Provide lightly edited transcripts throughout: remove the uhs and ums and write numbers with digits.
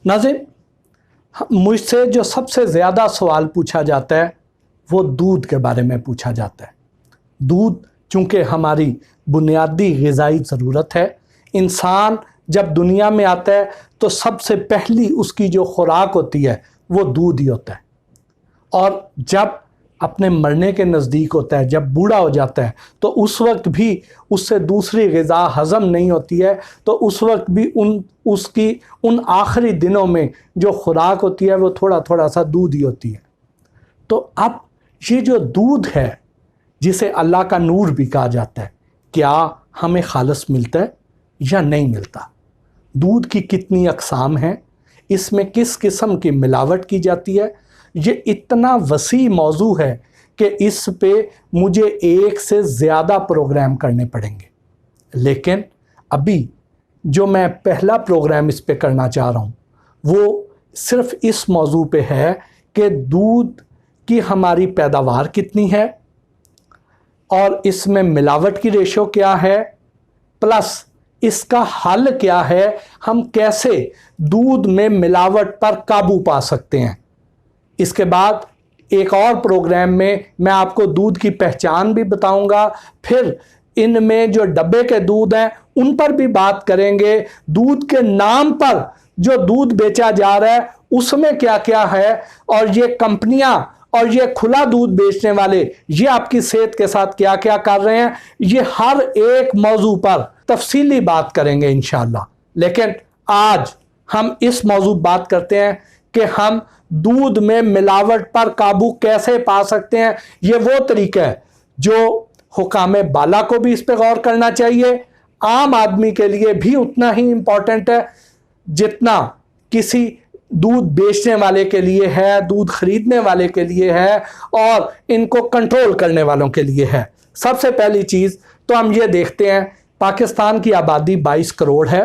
नाज़रीन, मुझसे जो सबसे ज़्यादा सवाल पूछा जाता है वो दूध के बारे में पूछा जाता है। दूध चूँकि हमारी बुनियादी ग़िज़ाई ज़रूरत है, इंसान जब दुनिया में आता है तो सबसे पहली उसकी जो खुराक होती है वो दूध ही होता है, और जब अपने मरने के नज़दीक होता है, जब बूढ़ा हो जाता है, तो उस वक्त भी उससे दूसरी ग़िज़ा हज़म नहीं होती है, तो उस वक्त भी उसकी उन आखिरी दिनों में जो खुराक होती है वो थोड़ा थोड़ा सा दूध ही होती है। तो अब ये जो दूध है जिसे अल्लाह का नूर भी कहा जाता है, क्या हमें खालिस मिलता है या नहीं मिलता? दूध की कितनी अक़साम हैं, इसमें किस किस्म की मिलावट की जाती है, ये इतना वसी मौजू है कि इस पे मुझे एक से ज़्यादा प्रोग्राम करने पड़ेंगे। लेकिन अभी जो मैं पहला प्रोग्राम इस पे करना चाह रहा हूँ वो सिर्फ़ इस मौजू पे है कि दूध की हमारी पैदावार कितनी है और इसमें मिलावट की रेशो क्या है, प्लस इसका हल क्या है, हम कैसे दूध में मिलावट पर काबू पा सकते हैं। इसके बाद एक और प्रोग्राम में मैं आपको दूध की पहचान भी बताऊंगा, फिर इनमें जो डब्बे के दूध हैं उन पर भी बात करेंगे, दूध के नाम पर जो दूध बेचा जा रहा है उसमें क्या क्या है, और ये कंपनियां और ये खुला दूध बेचने वाले ये आपकी सेहत के साथ क्या क्या कर रहे हैं, ये हर एक मौजू पर तफसीली बात करेंगे इंशाअल्लाह। लेकिन आज हम इस मौजू बात करते हैं कि हम दूध में मिलावट पर काबू कैसे पा सकते हैं। ये वो तरीका है जो हुकामे बाला को भी इस पर गौर करना चाहिए, आम आदमी के लिए भी उतना ही इम्पोर्टेंट है जितना किसी दूध बेचने वाले के लिए है, दूध खरीदने वाले के लिए है और इनको कंट्रोल करने वालों के लिए है। सबसे पहली चीज़ तो हम ये देखते हैं, पाकिस्तान की आबादी 22 करोड़ है।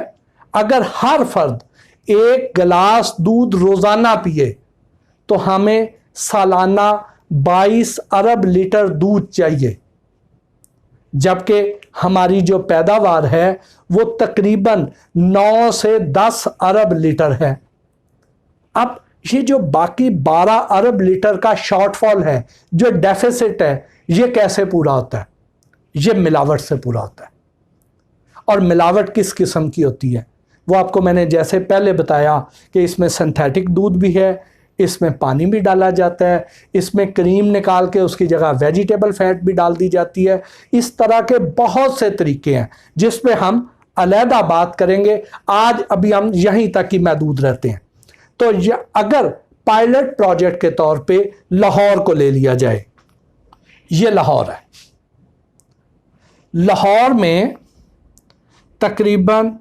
अगर हर फर्द एक गिलास दूध रोज़ाना पिए तो हमें सालाना 22 अरब लीटर दूध चाहिए, जबकि हमारी जो पैदावार है वो तकरीबन 9 से 10 अरब लीटर है। अब ये जो बाकी 12 अरब लीटर का शॉर्टफॉल है, जो डेफिसिट है, ये कैसे पूरा होता है? ये मिलावट से पूरा होता है। और मिलावट किस किस्म की होती है वो आपको मैंने जैसे पहले बताया कि इसमें सिंथेटिक दूध भी है, इसमें पानी भी डाला जाता है, इसमें क्रीम निकाल के उसकी जगह वेजिटेबल फैट भी डाल दी जाती है। इस तरह के बहुत से तरीके हैं जिस पे हम अलहदा बात करेंगे। आज अभी हम यहीं तक ही महदूद रहते हैं। तो अगर पायलट प्रोजेक्ट के तौर पे लाहौर को ले लिया जाए, ये लाहौर है, लाहौर में तकरीबन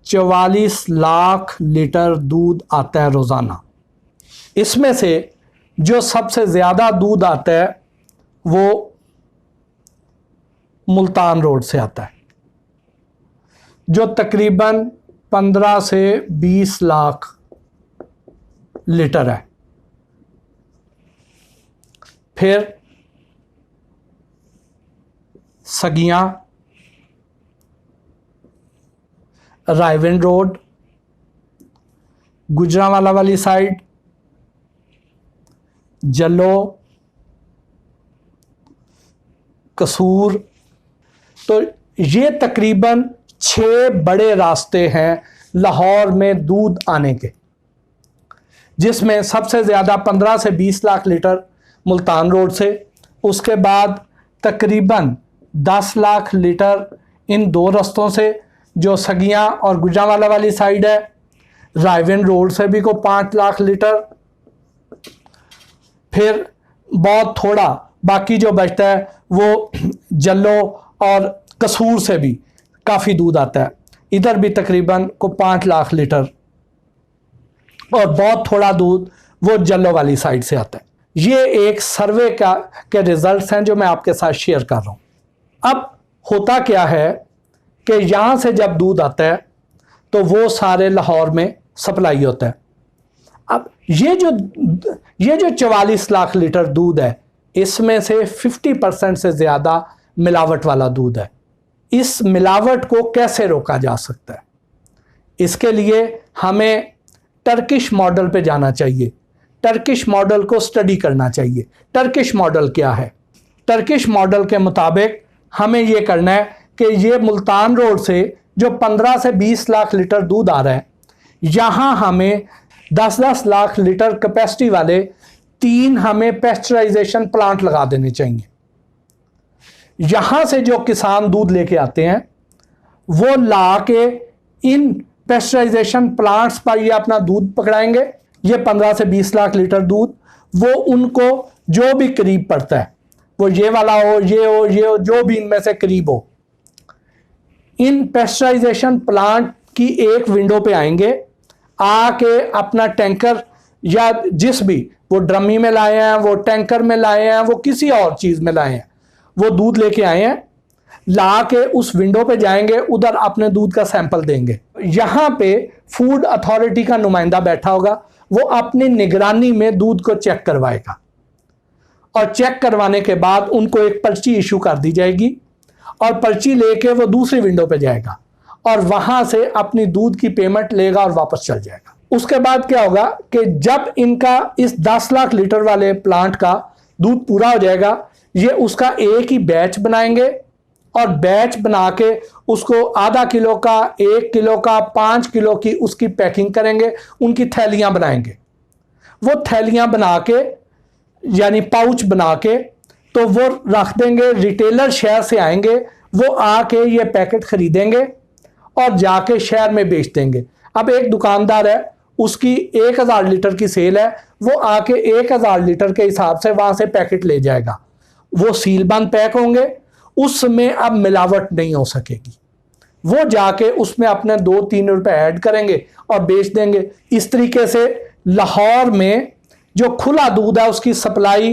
44 लाख लीटर दूध आता है रोज़ाना। इसमें से जो सबसे ज़्यादा दूध आता है वो मुल्तान रोड से आता है, जो तकरीबन 15 से 20 लाख लीटर है। फिर सगियां, रायविंड रोड, गुजरांवाला वाली साइड, जलो, कसूर, तो ये तकरीबन 6 बड़े रास्ते हैं लाहौर में दूध आने के, जिसमें सबसे ज़्यादा 15 से 20 लाख लीटर मुल्तान रोड से, उसके बाद तकरीबन 10 लाख लीटर इन 2 रास्तों से जो सगियां और गुजरांवाला वाली साइड है। रायविंड रोड से भी को 5 लाख लीटर। फिर बहुत थोड़ा बाकी जो बचता है वो जल्लो और कसूर से भी काफ़ी दूध आता है, इधर भी तकरीबन को 5 लाख लीटर, और बहुत थोड़ा दूध वो जल्लो वाली साइड से आता है। ये एक सर्वे के रिजल्ट्स हैं जो मैं आपके साथ शेयर कर रहा हूँ। अब होता क्या है कि यहाँ से जब दूध आता है तो वो सारे लाहौर में सप्लाई होता है। अब ये जो 44 लाख लीटर दूध है, इसमें से 50% से ज़्यादा मिलावट वाला दूध है। इस मिलावट को कैसे रोका जा सकता है? इसके लिए हमें टर्किश मॉडल पे जाना चाहिए, टर्किश मॉडल को स्टडी करना चाहिए। टर्किश मॉडल क्या है? टर्किश मॉडल के मुताबिक हमें ये करना है कि ये मुल्तान रोड से जो 15 से 20 लाख लीटर दूध आ रहा है, यहाँ हमें 10-10 लाख लीटर कैपेसिटी वाले 3 हमें पेस्चराइजेशन प्लांट लगा देने चाहिए। यहाँ से जो किसान दूध लेके आते हैं वो ला के इन पेस्चराइजेशन प्लांट्स पर ये अपना दूध पकड़ाएंगे। ये 15 से 20 लाख लीटर दूध वो उनको जो भी करीब पड़ता है, वो ये वाला हो, ये हो, ये हो, जो भी इनमें से करीब हो, इन पेस्चराइजेशन प्लांट की एक विंडो पे आएंगे, आके अपना टैंकर या जिस भी, वो ड्रमी में लाए हैं, वो टैंकर में लाए हैं, वो किसी और चीज़ में लाए हैं, वो दूध लेके आए हैं, ला के उस विंडो पे जाएंगे, उधर अपने दूध का सैंपल देंगे। यहाँ पे फूड अथॉरिटी का नुमाइंदा बैठा होगा, वो अपनी निगरानी में दूध को चेक करवाएगा और चेक करवाने के बाद उनको एक पर्ची इशू कर दी जाएगी और पर्ची लेके वो दूसरी विंडो पे जाएगा और वहां से अपनी दूध की पेमेंट लेगा और वापस चल जाएगा। उसके बाद क्या होगा कि जब इनका इस 10 लाख लीटर वाले प्लांट का दूध पूरा हो जाएगा, ये उसका एक ही बैच बनाएंगे और बैच बना के उसको आधा किलो का, 1 किलो का, 5 किलो की उसकी पैकिंग करेंगे, उनकी थैलियां बनाएंगे। वो थैलियां बना के यानी पाउच बना के तो वो रख देंगे। रिटेलर शहर से आएंगे, वो आके ये पैकेट खरीदेंगे और जाके शहर में बेच देंगे। अब एक दुकानदार है, उसकी 1000 लीटर की सेल है, वो आके 1000 लीटर के हिसाब से वहां से पैकेट ले जाएगा। वो सील बंद पैक होंगे, उसमें अब मिलावट नहीं हो सकेगी। वो जाके उसमें अपने 2-3 रुपए ऐड करेंगे और बेच देंगे। इस तरीके से लाहौर में जो खुला दूध है उसकी सप्लाई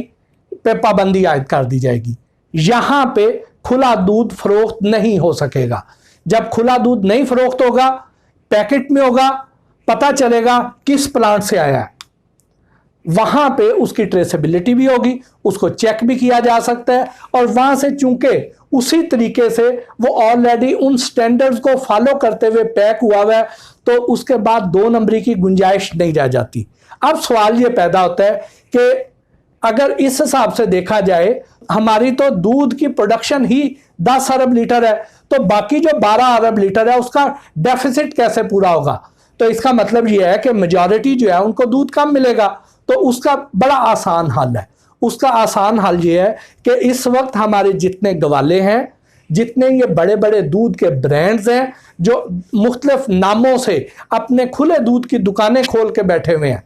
पे पाबंदी आयद कर दी जाएगी। यहाँ पे खुला दूध फरोख्त नहीं हो सकेगा। जब खुला दूध नहीं फरोख्त होगा, पैकेट में होगा, पता चलेगा किस प्लांट से आया है, वहां पे उसकी ट्रेसेबिलिटी भी होगी, उसको चेक भी किया जा सकता है और वहां से चूंकि उसी तरीके से वो ऑलरेडी उन स्टैंडर्ड्स को फॉलो करते हुए पैक हुआ हुआ है, तो उसके बाद 2 नंबरी की गुंजाइश नहीं रह जाती। अब सवाल ये पैदा होता है कि अगर इस हिसाब से देखा जाए, हमारी तो दूध की प्रोडक्शन ही 10 अरब लीटर है, तो बाकी जो 12 अरब लीटर है उसका डेफिसिट कैसे पूरा होगा? तो इसका मतलब यह है कि मेजॉरिटी जो है उनको दूध कम मिलेगा। तो उसका बड़ा आसान हल है। उसका आसान हल ये है कि इस वक्त हमारे जितने गवाले हैं, जितने ये बड़े बड़े दूध के ब्रांड्स हैं जो मुख्तलिफ नामों से अपने खुले दूध की दुकानें खोल के बैठे हुए हैं,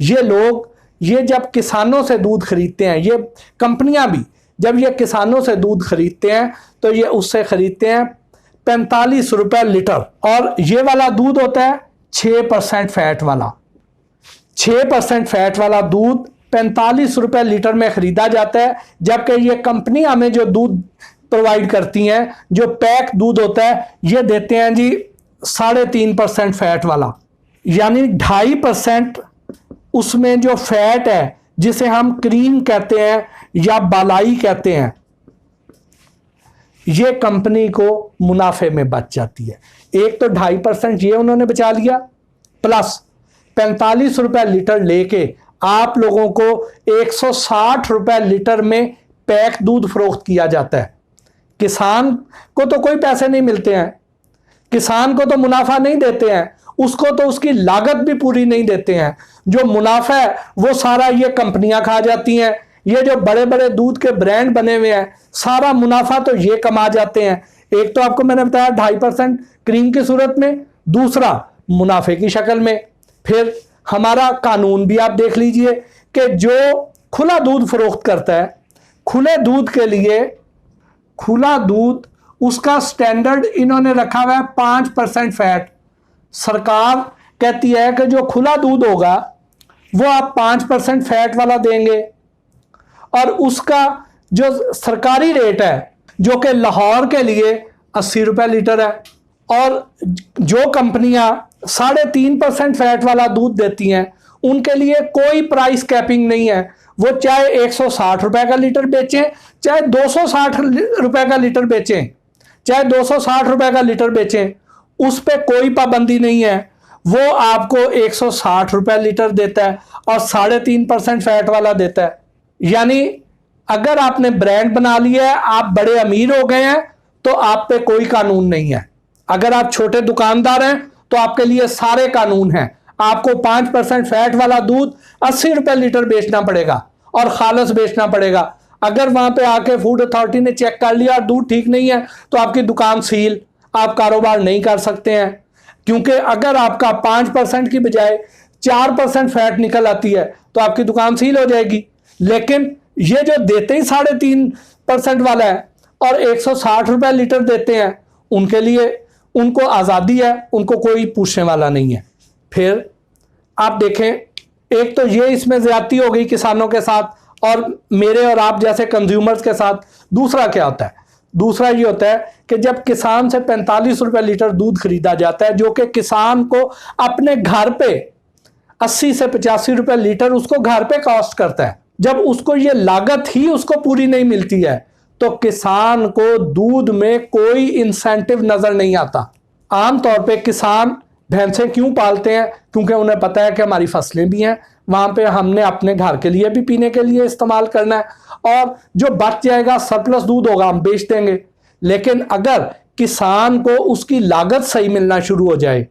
ये लोग ये जब किसानों से दूध खरीदते हैं, ये कंपनियां भी जब ये किसानों से दूध खरीदते हैं तो ये उससे खरीदते हैं 45 रुपए लीटर। और ये वाला दूध होता है 6% फैट वाला। 6% फैट वाला दूध 45 रुपए लीटर में खरीदा जाता है, जबकि ये कंपनी हमें जो दूध प्रोवाइड करती हैं, जो पैक दूध होता है, ये देते हैं जी 3.5% फैट वाला, यानी 2.5% उसमें जो फैट है, जिसे हम क्रीम कहते हैं या बालाई कहते हैं, ये कंपनी को मुनाफे में बच जाती है। एक तो 2.5% ये उन्होंने बचा लिया, प्लस 45 रुपए लीटर लेके आप लोगों को 160 रुपए लीटर में पैक दूध फरोख्त किया जाता है। किसान को तो कोई पैसे नहीं मिलते हैं, किसान को तो मुनाफा नहीं देते हैं, उसको तो उसकी लागत भी पूरी नहीं देते हैं। जो मुनाफा है वो सारा ये कंपनियां खा जाती हैं। ये जो बड़े बड़े दूध के ब्रांड बने हुए हैं, सारा मुनाफा तो ये कमा जाते हैं। एक तो आपको मैंने बताया 2.5% क्रीम की सूरत में, दूसरा मुनाफे की शक्ल में। फिर हमारा कानून भी आप देख लीजिए कि जो खुला दूध फरोख्त करता है, खुले दूध के लिए खुला दूध उसका स्टैंडर्ड इन्होंने रखा हुआ है 5% फैट। सरकार कहती है कि जो खुला दूध होगा वो आप 5% फैट वाला देंगे और उसका जो सरकारी रेट है, जो कि लाहौर के लिए 80 रुपए लीटर है, और जो कंपनियां 3.5% फैट वाला दूध देती हैं उनके लिए कोई प्राइस कैपिंग नहीं है। वो चाहे 160 रुपए का लीटर बेचें, चाहे 260 रुपए का लीटर बेचें, चाहे 260 रुपए का लीटर बेचें, उस पर कोई पाबंदी नहीं है। वो आपको 160 रुपये लीटर देता है और 3.5% फैट वाला देता है। यानी अगर आपने ब्रांड बना लिया है, आप बड़े अमीर हो गए हैं, तो आप पे कोई कानून नहीं है। अगर आप छोटे दुकानदार हैं तो आपके लिए सारे कानून हैं। आपको 5% फैट वाला दूध 80 रुपये लीटर बेचना पड़ेगा और खालस बेचना पड़ेगा। अगर वहां पे आके फूड अथॉरिटी ने चेक कर लिया और दूध ठीक नहीं है तो आपकी दुकान सील, आप कारोबार नहीं कर सकते हैं। क्योंकि अगर आपका 5% की बजाय 4% फैट निकल आती है तो आपकी दुकान सील हो जाएगी। लेकिन ये जो देते ही 3.5% वाला है और 160 रुपये लीटर देते हैं, उनके लिए उनको आज़ादी है, उनको कोई पूछने वाला नहीं है। फिर आप देखें, एक तो ये इसमें ज्यादती हो गई किसानों के साथ और मेरे और आप जैसे कंज्यूमर्स के साथ। दूसरा क्या होता है? दूसरा ये होता है कि जब किसान से 45 रुपये लीटर दूध खरीदा जाता है, जो कि किसान को अपने घर पे 80 से 85 रुपये लीटर उसको घर पे कॉस्ट करता है, जब उसको ये लागत ही उसको पूरी नहीं मिलती है तो किसान को दूध में कोई इंसेंटिव नजर नहीं आता। आमतौर पे किसान भैंसें क्यों पालते हैं? क्योंकि उन्हें पता है कि हमारी फसलें भी हैं, वहां पे हमने अपने घर के लिए भी पीने के लिए इस्तेमाल करना है और जो बच जाएगा सरप्लस दूध होगा हम बेच देंगे। लेकिन अगर किसान को उसकी लागत सही मिलना शुरू हो जाए,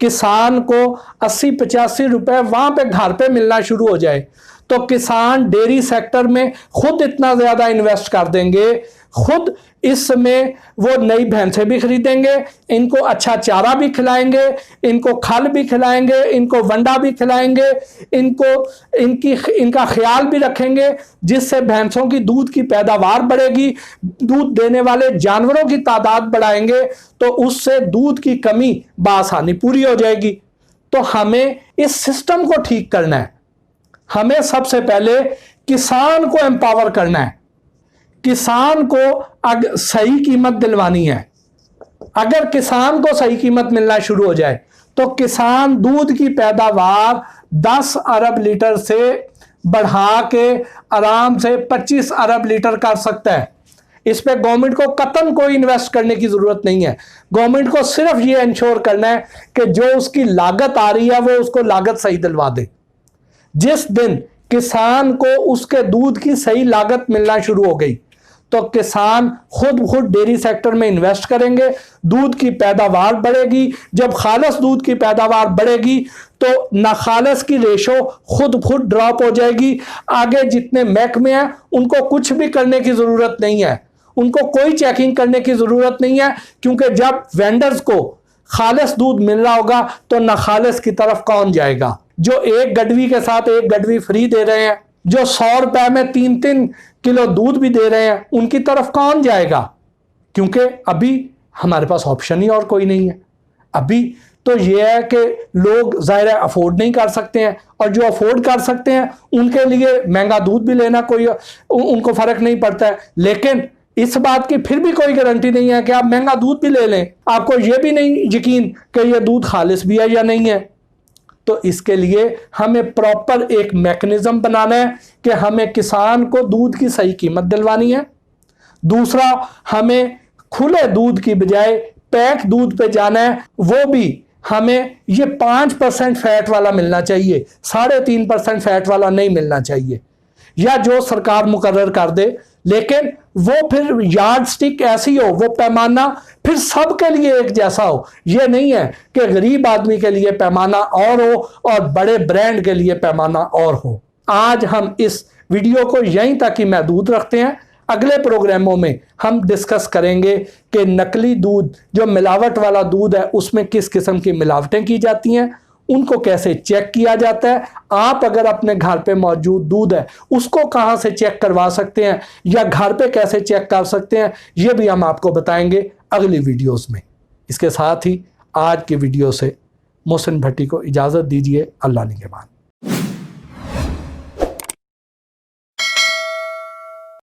किसान को 80-85 रुपए वहां पे घर पे मिलना शुरू हो जाए, तो किसान डेयरी सेक्टर में खुद इतना ज्यादा इन्वेस्ट कर देंगे, खुद इसमें वो नई भैंसें भी खरीदेंगे, इनको अच्छा चारा भी खिलाएंगे, इनको खल भी खिलाएंगे, इनको वंडा भी खिलाएंगे, इनका ख्याल भी रखेंगे, जिससे भैंसों की दूध की पैदावार बढ़ेगी, दूध देने वाले जानवरों की तादाद बढ़ाएंगे, तो उससे दूध की कमी बासानी पूरी हो जाएगी। तो हमें इस सिस्टम को ठीक करना है। हमें सबसे पहले किसान को एम्पावर करना है, किसान को सही कीमत दिलवानी है। अगर किसान को सही कीमत मिलना शुरू हो जाए तो किसान दूध की पैदावार 10 अरब लीटर से बढ़ा के आराम से 25 अरब लीटर कर सकता है। इस पे गवर्नमेंट को कतन कोई इन्वेस्ट करने की जरूरत नहीं है। गवर्नमेंट को सिर्फ ये इंश्योर करना है कि जो उसकी लागत आ रही है वो उसको लागत सही दिलवा दे। जिस दिन किसान को उसके दूध की सही लागत मिलना शुरू हो गई तो किसान खुद डेयरी सेक्टर में इन्वेस्ट करेंगे, दूध की पैदावार बढ़ेगी। जब खालस दूध की पैदावार बढ़ेगी तो नाखालस की रेशो खुद ड्रॉप हो जाएगी। आगे जितने महकमे हैं उनको कुछ भी करने की जरूरत नहीं है, उनको कोई चेकिंग करने की जरूरत नहीं है, क्योंकि जब वेंडर्स को खालस दूध मिल रहा होगा तो नाखालस की तरफ कौन जाएगा? जो एक गडवी के साथ एक गडवी फ्री दे रहे हैं, जो 100 रुपए में 3-3 किलो दूध भी दे रहे हैं, उनकी तरफ कौन जाएगा? क्योंकि अभी हमारे पास ऑप्शन ही और कोई नहीं है। अभी तो यह है कि लोग जाहिर है अफोर्ड नहीं कर सकते हैं, और जो अफोर्ड कर सकते हैं उनके लिए महंगा दूध भी लेना कोई उनको फर्क नहीं पड़ता है। लेकिन इस बात की फिर भी कोई गारंटी नहीं है कि आप महंगा दूध भी ले लें, आपको यह भी नहीं यकीन कि यह दूध खालिस भी है या नहीं है। तो इसके लिए हमें प्रॉपर एक मैकेनिज्म बनाना है कि हमें किसान को दूध की सही कीमत दिलवानी है। दूसरा, हमें खुले दूध की बजाय पैक दूध पे जाना है, वो भी हमें ये 5% फैट वाला मिलना चाहिए, 3.5% फैट वाला नहीं मिलना चाहिए, या जो सरकार मुकर्रर कर दे। लेकिन वो फिर यार्ड स्टिक ऐसी हो, वो पैमाना फिर सबके लिए एक जैसा हो। ये नहीं है कि गरीब आदमी के लिए पैमाना और हो और बड़े ब्रांड के लिए पैमाना और हो। आज हम इस वीडियो को यहीं तक ही महदूद रखते हैं। अगले प्रोग्रामों में हम डिस्कस करेंगे कि नकली दूध, जो मिलावट वाला दूध है, उसमें किस किस्म की मिलावटें की जाती हैं, उनको कैसे चेक किया जाता है। आप अगर अपने घर पे मौजूद दूध है उसको कहां से चेक करवा सकते हैं या घर पे कैसे चेक कर सकते हैं, ये भी हम आपको बताएंगे अगली वीडियोस में। इसके साथ ही आज की वीडियो से मोहसिन भट्टी को इजाज़त दीजिए। अल्लाह निगहबान।